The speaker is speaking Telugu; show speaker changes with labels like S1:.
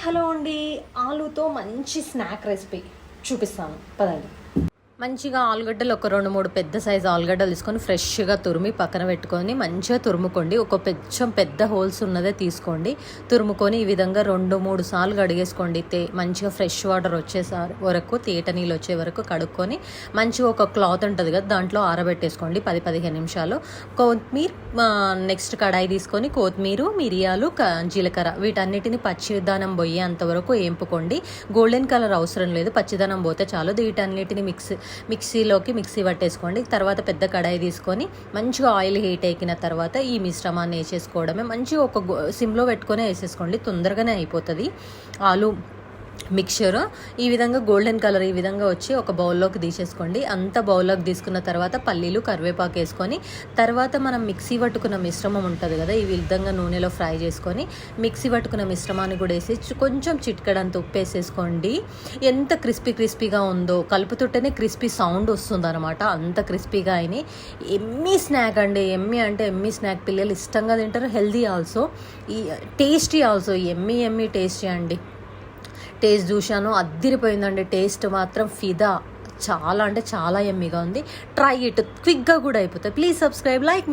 S1: హలో అండి. ఆలూతో మంచి స్నాక్ రెసిపీ చూపిస్తాను పదండి. మంచిగా ఆలుగడ్డలు ఒక 2-3 పెద్ద సైజు ఆలుగడ్డలు తీసుకొని ఫ్రెష్గా తురిమి పక్కన పెట్టుకొని మంచిగా తురుముకోండి. ఒక కొంచెం పెద్ద హోల్స్ ఉన్నదే తీసుకోండి. తురుముకొని ఈ విధంగా 2-3 సార్లు కడిగేసుకోండి. మంచిగా ఫ్రెష్ వాటర్ వచ్చేసారి వరకు, తేట నీళ్ళు వచ్చే వరకు కడుక్కొని మంచిగా ఒక క్లాత్ ఉంటుంది కదా, దాంట్లో ఆరబెట్టేసుకోండి 10-15 నిమిషాలు. కొత్తిమీర, నెక్స్ట్ కడాయి తీసుకొని కొత్తిమీర, మిరియాలు, జీలకర్ర వీటన్నిటిని పచ్చిదనం పోయేంత వరకు వేపుకోండి. గోల్డెన్ కలర్ అవసరం లేదు, పచ్చిదనం పోతే చాలు. వీటన్నిటిని మిక్సీ పట్టేసుకోండి. తర్వాత పెద్ద కడాయి తీసుకొని మంచిగా ఆయిల్ హీట్ ఎక్కిన తర్వాత ఈ మిశ్రమాన్ని వేసేసుకోవడమే. మంచిగా ఒక సిమ్లో పెట్టుకొని వేసేసుకోండి, తొందరగానే అయిపోతుంది. ఆలు మిక్చర్ ఈ విధంగా గోల్డెన్ కలర్ ఈ విధంగా వచ్చి ఒక బౌల్లోకి తీసేసుకోండి. అంత బౌల్లోకి తీసుకున్న తర్వాత పల్లీలు, కరివేపాకు వేసుకొని తర్వాత మనం మిక్సీ పట్టుకున్న మిశ్రమం ఉంటుంది కదా, ఈ విధంగా నూనెలో ఫ్రై చేసుకొని మిక్సీ పట్టుకున్న మిశ్రమాన్ని కూడా వేసి కొంచెం చిటికెడంత ఉప్పు వేసేసుకోండి. ఎంత క్రిస్పీగా ఉందో, కలుపుతుంటేనే క్రిస్పీ సౌండ్ వస్తుంది అనమాట, అంత క్రిస్పీగా అయినాయి. ఎమ్మీ స్నాక్ అండి, ఎమ్మీ అంటే ఎమ్మీ స్నాక్. పిల్లలు ఇష్టంగా తింటారు, హెల్దీ ఆల్సో, ఈ టేస్టీ ఆల్సో. ఎమ్మీ టేస్టీ అండి. టేస్ట్ చూశాను, అద్దిరిపోయిందండి. టేస్ట్ మాత్రం ఫిదా, చాలా అంటే చాలా ఎమ్మీగా ఉంది. ట్రై ఇట్, క్విక్గా కూడా అయిపోతుంది. Please subscribe, like me.